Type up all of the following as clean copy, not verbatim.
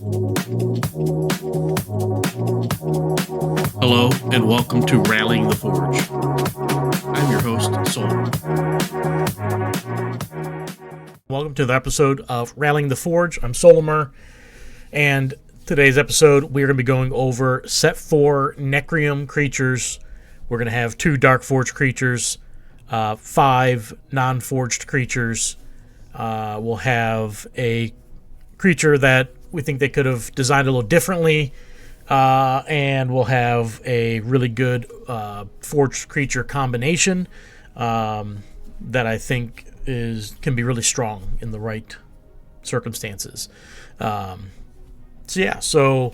Hello, and welcome to Rallying the Forge. I'm your host, Sol. Welcome to the episode of Rallying the Forge. I'm Solimer, and today's episode we're going to be going over set 4 Nekrium creatures. We're going to have 2 Darkforged creatures, 5 non-forged creatures. We'll have a creature that we think they could have designed a little differently, and we'll have a really good forged creature combination that I think can be really strong in the right circumstances. So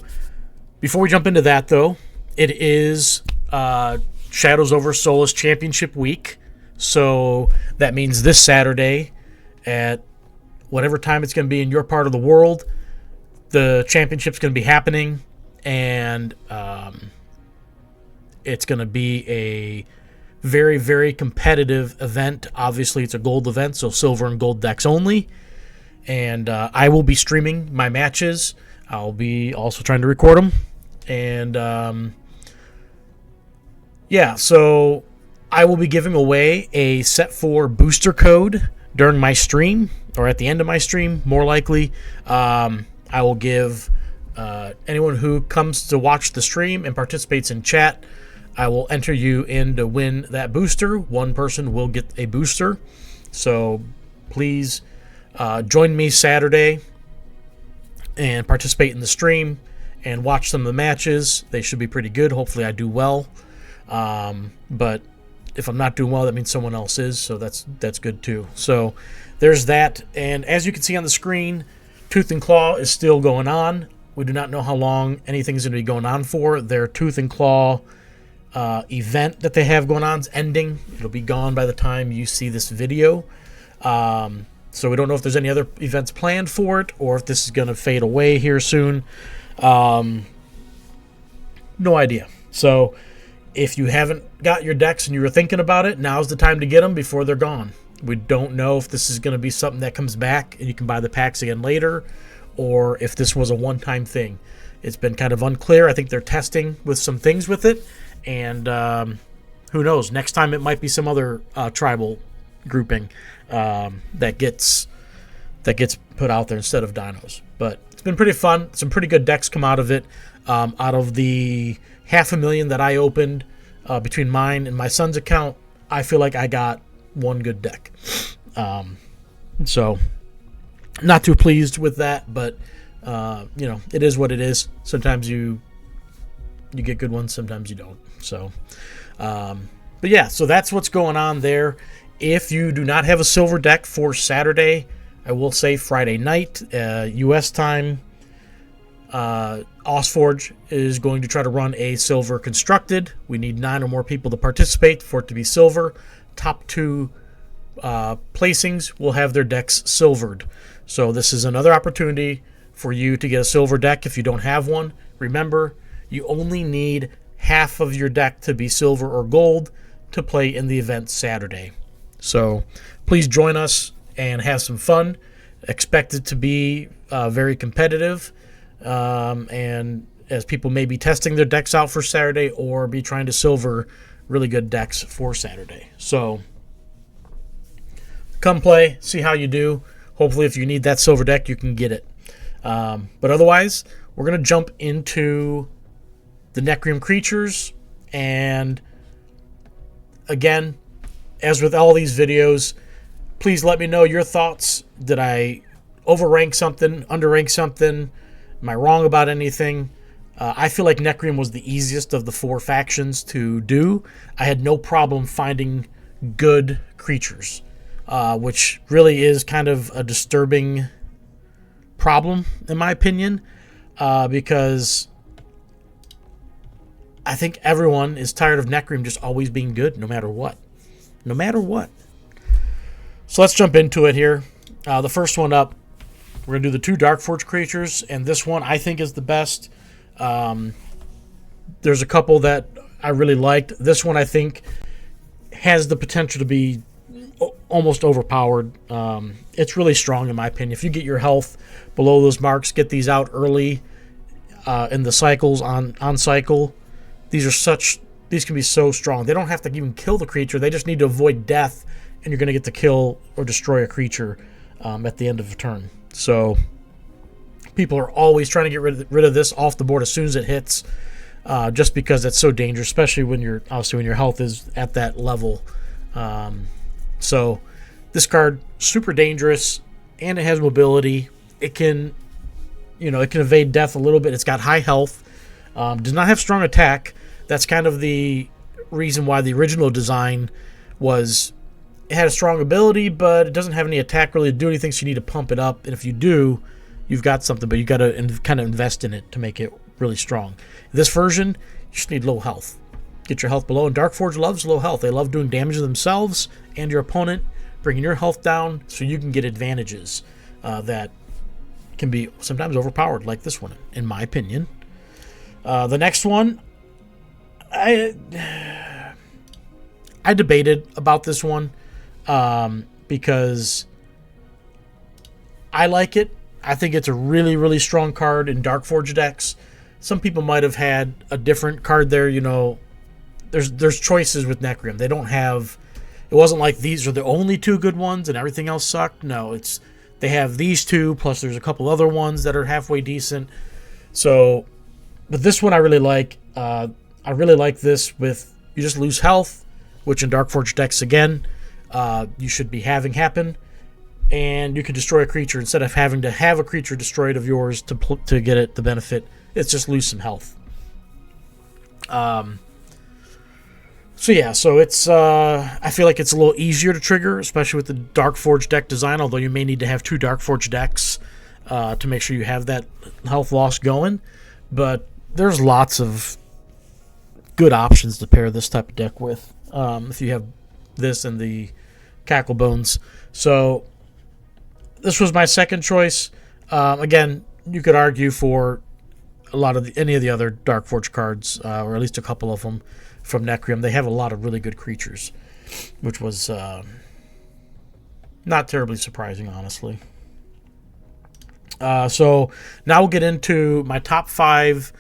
before we jump into that, though, it is Shadows Over Solis Championship Week. So that means this Saturday at whatever time it's going to be in your part of the world, the championship's going to be happening, and it's going to be a very, very competitive event. Obviously, it's a gold event, so silver and gold decks only. And I will be streaming my matches. I'll be also trying to record them. And, so I will be giving away a set 4 booster code during my stream, or at the end of my stream, more likely. I will give anyone who comes to watch the stream and participates in chat, I will enter you in to win that booster. One person will get a booster. So please join me Saturday and participate in the stream and watch some of the matches. They should be pretty good. Hopefully I do well. But if I'm not doing well, that means someone else is, so that's good too. So there's that. And as you can see on the screen, Tooth and Claw is still going on. We do not know how long anything's going to be going on for. Their Tooth and Claw event that they have going on is ending. It'll be gone by the time you see this video. So we don't know if there's any other events planned for it or if this is going to fade away here soon. No idea. So if you haven't got your decks and you were thinking about it, now's the time to get them before they're gone. We don't know if this is going to be something that comes back and you can buy the packs again later, or if this was a one-time thing. It's been kind of unclear. I think they're testing with some things with it, and who knows? Next time it might be some other tribal grouping that gets put out there instead of dinos. But it's been pretty fun. Some pretty good decks come out of it. Out of the 500,000 that I opened between mine and my son's account, I feel like I got one good deck. So not too pleased with that, but it is what it is. Sometimes you get good ones, sometimes you don't. So so that's what's going on there. If you do not have a silver deck for Saturday, I will say Friday night, US time, SolForge is going to try to run a silver constructed. We need 9 or more people to participate for it to be silver. Top 2 placings will have their decks silvered. So this is another opportunity for you to get a silver deck if you don't have one. Remember, you only need half of your deck to be silver or gold to play in the event Saturday. So please join us and have some fun. Expect it to be very competitive. And as people may be testing their decks out for Saturday or be trying to silver really good decks for Saturday. So come play, see how you do. Hopefully if you need that silver deck, you can get it. But otherwise, we're going to jump into the Nekrium creatures. And again, as with all these videos, please let me know your thoughts. Did I overrank something, underrank something? Am I wrong about anything? I feel like Nekrium was the easiest of the 4 factions to do. I had no problem finding good creatures, which really is kind of a disturbing problem, in my opinion, because I think everyone is tired of Nekrium just always being good, no matter what. No matter what. So let's jump into it here. The first one up, we're going to do the 2 Darkforged creatures, and this one I think is the best. There's a couple that I really liked. This one I think has the potential to be almost overpowered. It's really strong in my opinion. If you get your health below those marks, get these out early in the cycles on cycle. These can be so strong. They don't have to even kill the creature. They just need to avoid death, and you're going to get to kill or destroy a creature at the end of a turn. So people are always trying to get rid of this off the board as soon as it hits, just because it's so dangerous, especially when your health is at that level. So this card, super dangerous, and it has mobility. It can evade death a little bit. It's got high health. Does not have strong attack. That's kind of the reason why the original design was, it had a strong ability, but it doesn't have any attack really to do anything, so you need to pump it up. And if you do, you've got something, but you got to kind of invest in it to make it really strong. This version, you just need low health. Get your health below, and Darkforged loves low health. They love doing damage to themselves and your opponent, bringing your health down so you can get advantages that can be sometimes overpowered, like this one, in my opinion. The next one, I debated about this one because I like it. I think it's a really, really strong card in Darkforged decks. Some people might have had a different card there. There's choices with Nekrium. They don't have. It wasn't like these are the only two good ones and everything else sucked. No, they have these two, plus there's a couple other ones that are halfway decent. So, but this one I really like. I really like this with, you just lose health, which in Darkforged decks, again, you should be having happen. And you can destroy a creature instead of having to have a creature destroyed of yours to get it the benefit. It's just lose some health. So it's I feel like it's a little easier to trigger, especially with the Darkforged deck design, although you may need to have two Darkforged decks to make sure you have that health loss going. But there's lots of good options to pair this type of deck with if you have this and the Cacklebones. So this was my second choice. Again, you could argue for a lot of any of the other Darkforged cards, or at least a couple of them from Nekrium. They have a lot of really good creatures, which was not terribly surprising, honestly. So now we'll get into my top 5.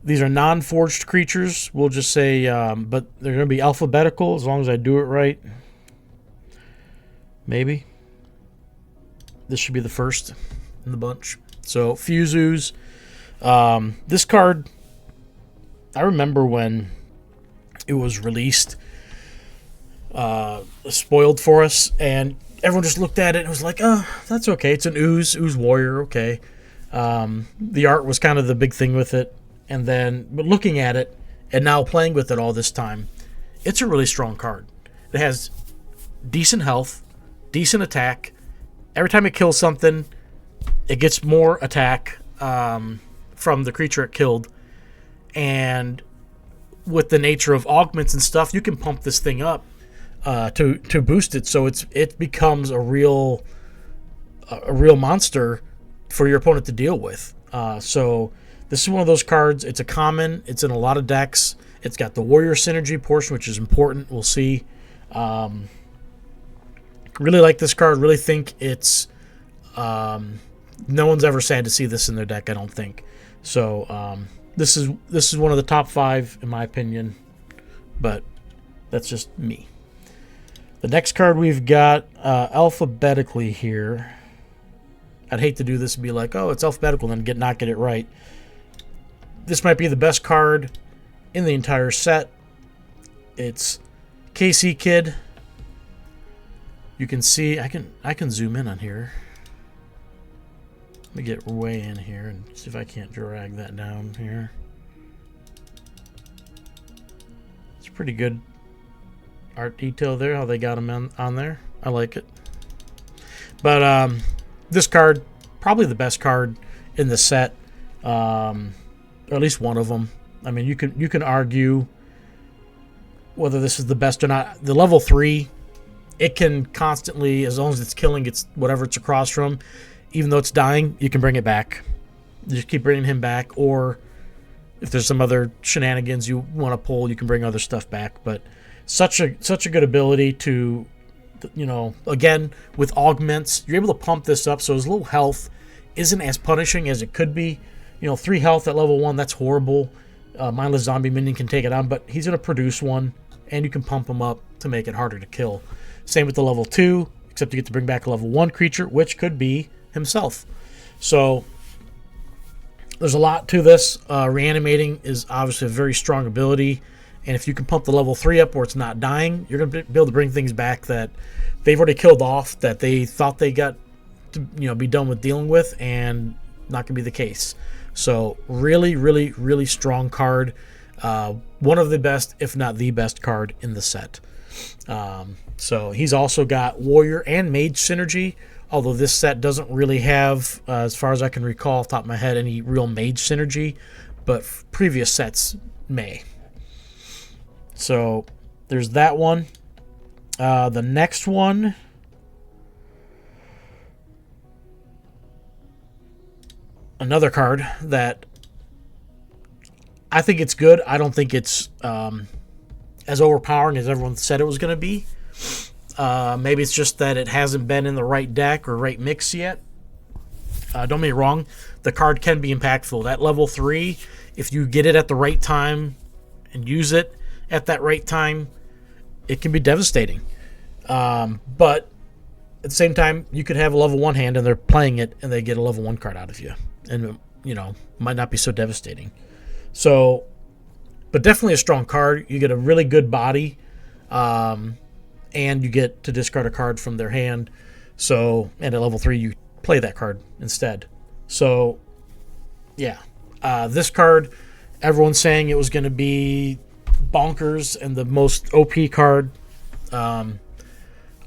These are non-forged creatures. We'll just say, but they're going to be alphabetical as long as I do it right. Maybe. This should be the first in the bunch. So, Fuzus. This card, I remember when it was released, spoiled for us, and everyone just looked at it and was like, oh, that's okay. It's an ooze warrior, okay. The art was kind of the big thing with it. And then, but looking at it, and now playing with it all this time, it's a really strong card. It has decent health, decent attack. Every time it kills something, it gets more attack from the creature it killed. And with the nature of augments and stuff, you can pump this thing up to boost it, so it becomes a real monster for your opponent to deal with. So this is one of those cards. It's a common. It's in a lot of decks. It's got the warrior synergy portion, which is important. We'll see. Really like this card. Really think it's... no one's ever sad to see this in their deck, I don't think. So this is one of the top 5 in my opinion, but that's just me. The next card we've got alphabetically here. I'd hate to do this and be like, oh, it's alphabetical, and then not get it right. This might be the best card in the entire set. It's KC Kid. You can see, I can zoom in on here. Let me get way in here and see if I can't drag that down here. It's pretty good art detail there, how they got him on there. I like it. But this card, probably the best card in the set. Or at least one of them. I mean, you can argue whether this is the best or not. The level 3, it can constantly, as long as it's killing whatever it's across from, even though it's dying, you can bring it back. You just keep bringing him back, or if there's some other shenanigans you want to pull, you can bring other stuff back. But such a good ability to You know, again, with augments, you're able to pump this up so his low health isn't as punishing as it could be. You know, 3 health at level 1, that's horrible. Mindless zombie minion can take it on, but he's going to produce one, and you can pump him up to make it harder to kill. Same with the level 2, except you get to bring back a level 1 creature, which could be himself. So there's a lot to this. Reanimating is obviously a very strong ability, and if you can pump the level 3 up where it's not dying, you're going to be able to bring things back that they've already killed off, that they thought they got to, you know, be done with dealing with, and not going to be the case. So really, really, really strong card. One of the best, if not the best card in the set. So he's also got Warrior and Mage synergy, although this set doesn't really have, as far as I can recall off the top of my head, any real Mage synergy, but previous sets may. So there's that one. The next one, another card that I think it's good. I don't think it's as overpowering as everyone said it was going to be. Maybe it's just that it hasn't been in the right deck or right mix yet. Don't get me wrong, the card can be impactful. That level 3, if you get it at the right time and use it at that right time, it can be devastating. But at the same time, you could have a level 1 hand and they're playing it and they get a level 1 card out of you. And, you know, might not be so devastating. So, but definitely a strong card. You get a really good body, and you get to discard a card from their hand. So, and at level 3, you play that card instead. So, yeah. This card, everyone's saying it was going to be bonkers and the most OP card. I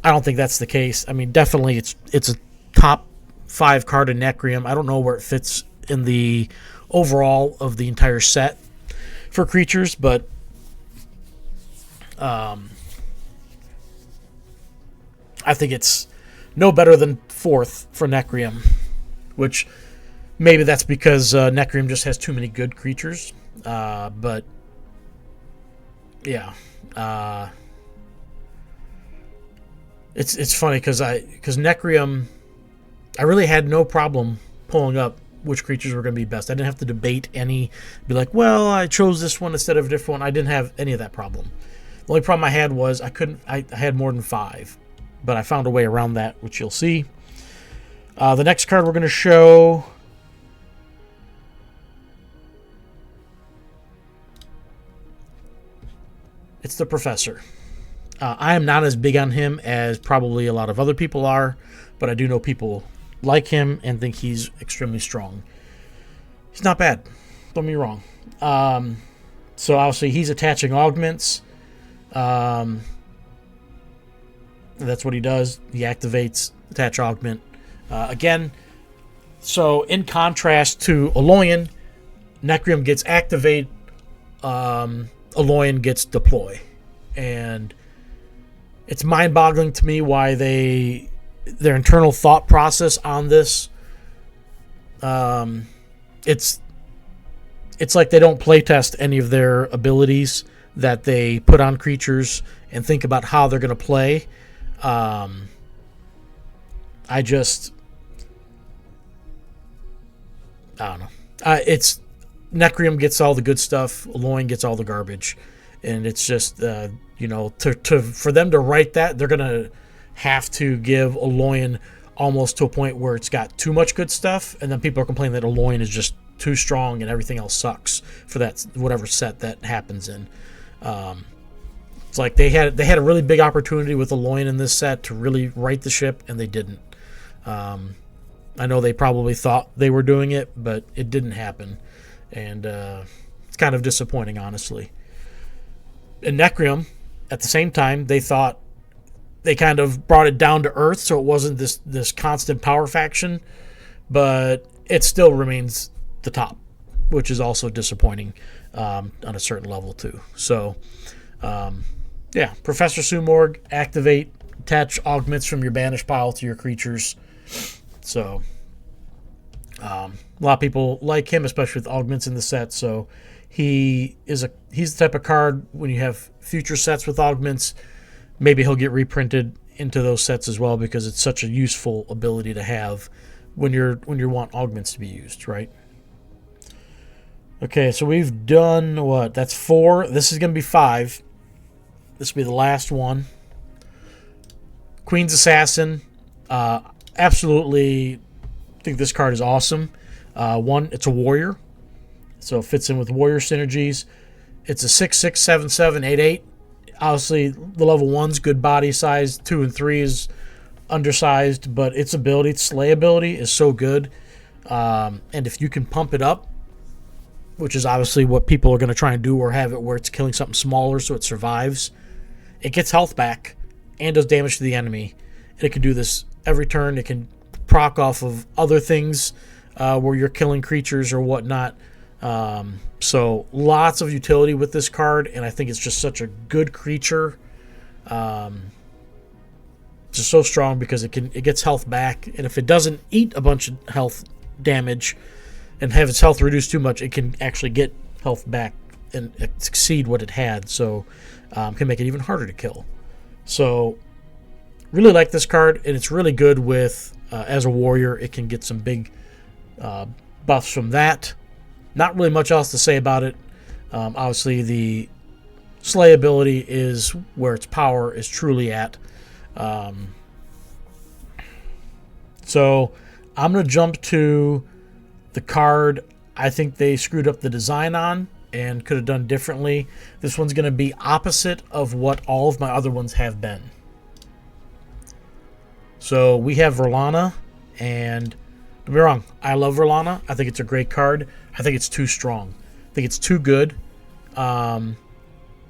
don't think that's the case. I mean, definitely it's a top 5 card in Nekrium. I don't know where it fits in the overall of the entire set for creatures, but I think it's no better than 4th for Nekrium, which maybe that's because Nekrium just has too many good creatures. But yeah, it's funny because Nekrium, I really had no problem pulling up which creatures were going to be best. I didn't have to debate any, be like, well, I chose this one instead of a different one. I didn't have any of that problem. The only problem I had was I had more than 5, but I found a way around that, which you'll see. The next card we're going to show, it's the Professor. I am not as big on him as probably a lot of other people are, but I do know people like him and think he's extremely strong. He's not bad, don't get me wrong. So obviously he's attaching augments. That's what he does. He activates attach augment. Again, so in contrast to Aloyan, Nekrium gets activate, Aloyan gets deploy. And it's mind-boggling to me why their internal thought process on this. It's like they don't playtest any of their abilities that they put on creatures and think about how they're going to play. I don't know. It's Nekrium gets all the good stuff. Aloyan gets all the garbage, and it's just for them to write that, they're gonna have to give Aloyan almost to a point where it's got too much good stuff, and then people are complaining that Aloyan is just too strong and everything else sucks for that whatever set that happens in. It's like they had a really big opportunity with Aloyan in this set to really right the ship, and they didn't. I know they probably thought they were doing it, but it didn't happen, and it's kind of disappointing, honestly. In Nekrium, at the same time, they thought they kind of brought it down to earth, so it wasn't this constant power faction, but it still remains the top, which is also disappointing on a certain level too. So, yeah, Professor Sumorg, activate, attach augments from your banish pile to your creatures. So, a lot of people like him, especially with augments in the set. So, he's the type of card when you have future sets with augments, maybe he'll get reprinted into those sets as well, because it's such a useful ability to have when you want augments to be used, right? Okay, so we've done what? That's 4. This is going to be 5. This will be the last one. Queen's Assassin. Absolutely think this card is awesome. One, it's a warrior, so it fits in with warrior synergies. It's a 6/6, 7/7, 8/8. Obviously, the level 1's good body size. 2 and 3 is undersized, but its ability, its slay ability, is so good. And if you can pump it up, which is obviously what people are going to try and do, or have it where it's killing something smaller so it survives, it gets health back and does damage to the enemy. And it can do this every turn. It can proc off of other things where you're killing creatures or whatnot. So lots of utility with this card, and I think it's just such a good creature. Just so strong because it gets health back, and if it doesn't eat a bunch of health damage and have its health reduced too much, it can actually get health back and exceed what it had, so can make it even harder to kill. So really like this card, and it's really good with as a warrior. It can get some big buffs from that. Not really much else to say about it. Obviously the slay ability is where its power is truly at. So I'm going to jump to the card I think they screwed up the design on and could have done differently. This one's going to be opposite of what all of my other ones have been. So we have Verlana, and don't be wrong, I love Verlana. I think it's a great card. I think it's too strong. I think it's too good.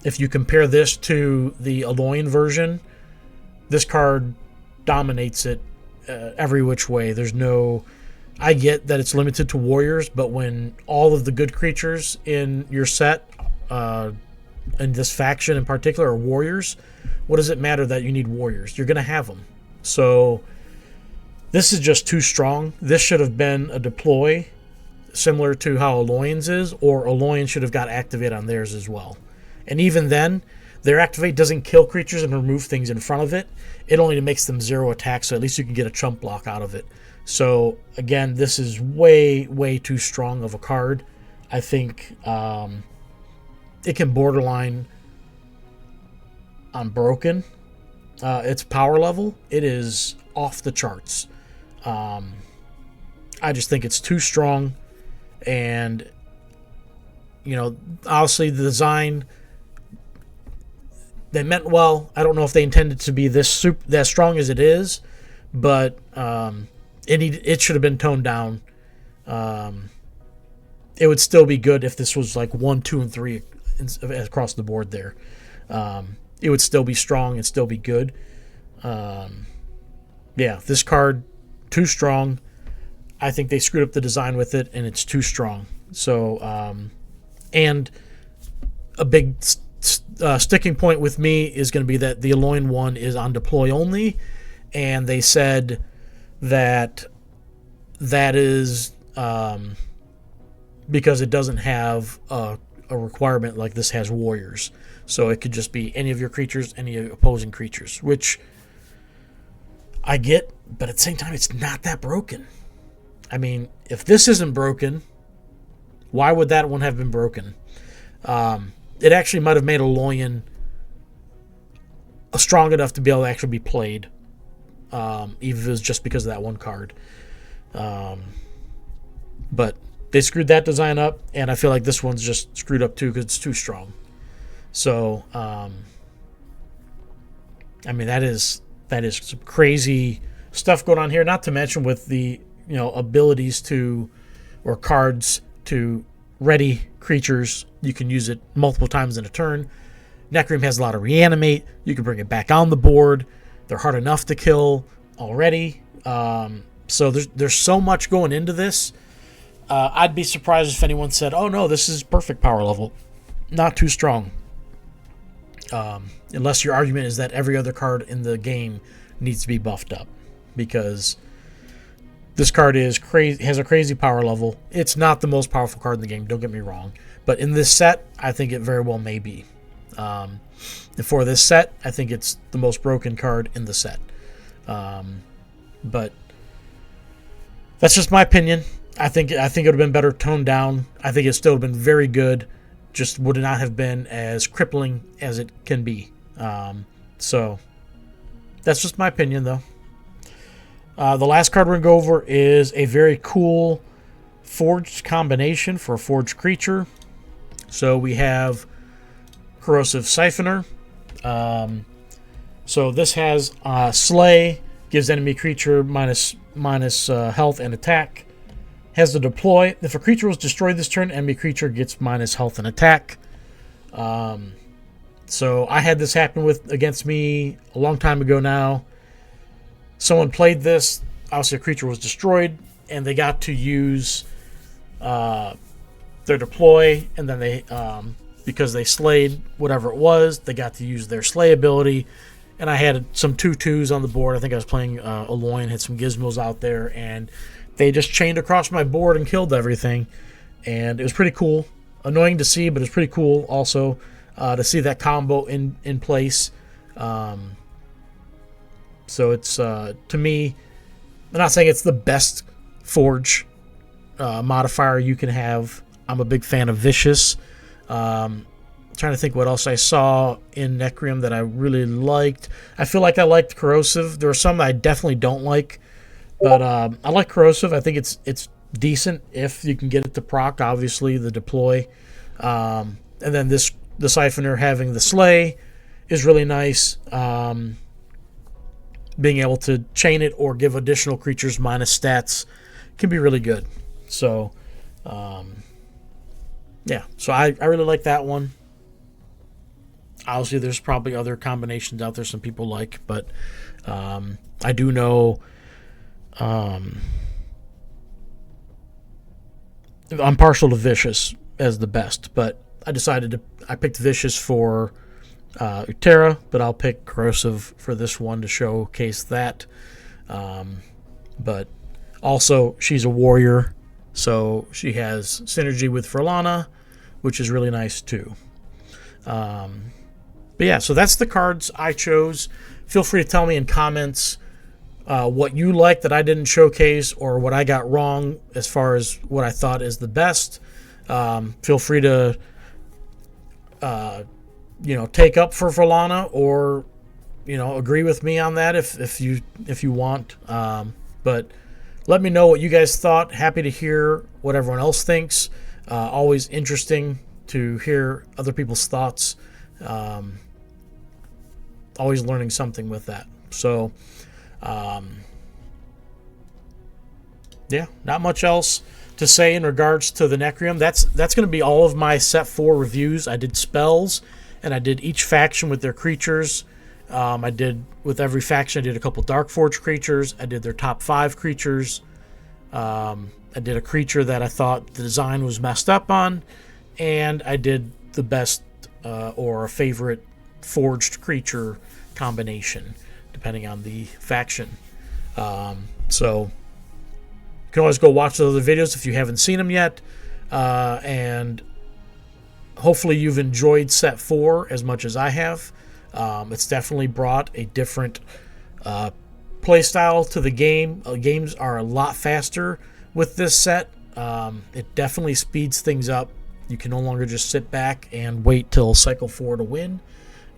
If you compare this to the Alolan version, this card dominates it every which way. There's no... I get that it's limited to warriors, but when all of the good creatures in your set, in this faction in particular, are warriors, what does it matter that you need warriors? You're going to have them. So this is just too strong. This should have been a deploy similar to how Alolan's is, or Alolan should have got activate on theirs as well. And even then, their activate doesn't kill creatures and remove things in front of it. It only makes them 0 attack, so at least you can get a chump block out of it. So again, this is way, way too strong of a card. I think it can borderline on broken. Its power level, it is off the charts. I just think it's too strong, and obviously the design, they meant well. I don't know if they intended to be this that strong as it is, but it should have been toned down. It would still be good if this was like 1, 2, and 3 across the board there. It would still be strong and still be good. Yeah, this card, too strong. I think they screwed up the design with it, and it's too strong. So, and a big sticking point with me is going to be that the Alolan one is on deploy only, and they said that is because it doesn't have a requirement like this has warriors. So it could just be any of your creatures, any opposing creatures, which I get, but at the same time, it's not that broken. I mean, if this isn't broken, why would that one have been broken? It actually might have made Alolan strong enough to be able to actually be played, even if it was just because of that one card. But they screwed that design up, and I feel like this one's just screwed up too because it's too strong. So, I mean, that is some crazy stuff going on here. Not to mention with the abilities to, or cards to ready creatures, you can use it multiple times in a turn. Nekrium has a lot of reanimate. You can bring it back on the board. They're hard enough to kill already. So there's so much going into this. I'd be surprised if anyone said, "Oh no, this is perfect power level." Not too strong. Unless your argument is that every other card in the game needs to be buffed up, because this card is crazy, has a crazy power level. It's not the most powerful card in the game, don't get me wrong, but in this set, I think it very well may be. And for this set, I think it's the most broken card in the set. But that's just my opinion. I think it would have been better toned down. I think it still would have been very good. Just would not have been as crippling as it can be. So that's just my opinion, though. The last card we're going to go over is a very cool forged combination for a forged creature. So we have Corrosive Siphoner. So this has Slay, gives enemy creature minus health and attack. Has the deploy. If a creature was destroyed this turn, enemy creature gets minus health and attack. So I had this happen against me a long time ago now. Someone played this. Obviously, a creature was destroyed, and they got to use their deploy, and then they, because they slayed whatever it was, they got to use their slay ability. And I had some 2/2s on the board. I think I was playing Aloy, had some gizmos out there, and they just chained across my board and killed everything. And it was pretty cool. Annoying to see, but it's pretty cool also to see that combo in place. So it's, to me, I'm not saying it's the best Forge modifier you can have. I'm a big fan of Vicious. Trying to think what else I saw in Nekrium that I really liked. I feel like I liked Corrosive. There are some that I definitely don't like. But I like Corrosive. I think it's decent if you can get it to proc, obviously, the deploy. And then the Siphoner having the Slay is really nice. Being able to chain it or give additional creatures minus stats can be really good. So, yeah. So I really like that one. Obviously, there's probably other combinations out there some people like. But I do know... I'm partial to Vicious as the best, but I picked Vicious for Utera, but I'll pick Corrosive for this one to showcase that. But also, she's a warrior, so she has synergy with Frolana, which is really nice too. But yeah, so that's the cards I chose. Feel free to tell me in comments what you like that I didn't showcase, or what I got wrong as far as what I thought is the best. Feel free to take up for Frolana, or agree with me on that if you want. But let me know what you guys thought. Happy to hear what everyone else thinks. Always interesting to hear other people's thoughts. Always learning something with that. So yeah, not much else to say in regards to the Nekrium. That's going to be all of my set 4 reviews. I did spells, and I did each faction with their creatures. I did, with every faction, I did a couple Darkforged creatures. I did their top 5 creatures. I did a creature that I thought the design was messed up on, and I did the best or a favorite forged creature combination, depending on the faction. So you can always go watch those other videos if you haven't seen them yet. And hopefully you've enjoyed set 4 as much as I have. It's definitely brought a different play style to the game. Games are a lot faster with this set. It definitely speeds things up. You can no longer just sit back and wait till cycle 4 to win.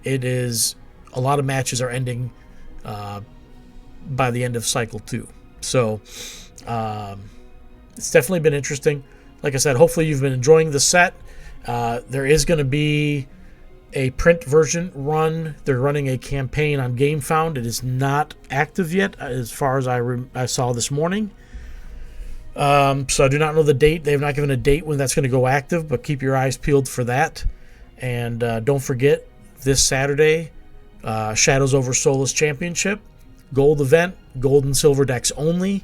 It is, a lot of matches are ending by the end of cycle 2. So it's definitely been interesting. Like I said, hopefully you've been enjoying the set. There is going to be a print version run. They're running a campaign on GameFound. It is not active yet, as far as I saw this morning. So I do not know the date. They have not given a date when that's going to go active, but keep your eyes peeled for that. And don't forget, this Saturday, Shadows Over Solis Championship, gold event, gold and silver decks only.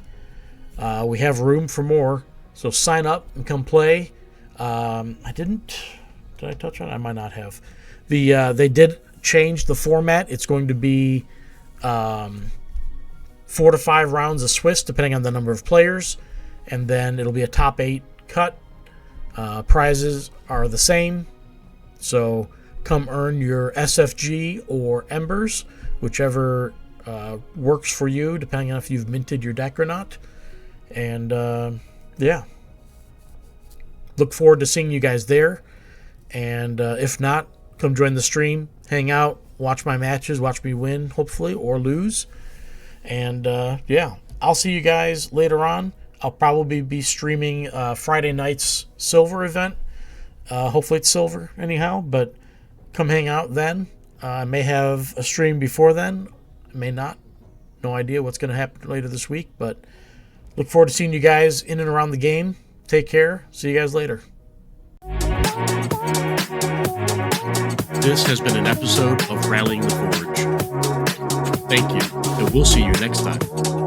We have room for more, so sign up and come play. Did I touch on it? I might not have. They did change the format. It's going to be 4 to 5 rounds of Swiss, depending on the number of players, and then it'll be a top 8 cut. Prizes are the same, so come earn your SFG or Embers, whichever works for you, depending on if you've minted your deck or not. And yeah, look forward to seeing you guys there. And if not, come join the stream, hang out, watch my matches, watch me win, hopefully, or lose. And yeah, I'll see you guys later on. I'll probably be streaming Friday night's silver event. Hopefully it's silver anyhow, but come hang out then. I may have a stream before then. I may not. No idea what's going to happen later this week, but look forward to seeing you guys in and around the game. Take care. See you guys later. This has been an episode of Rallying the Forge. Thank you, and we'll see you next time.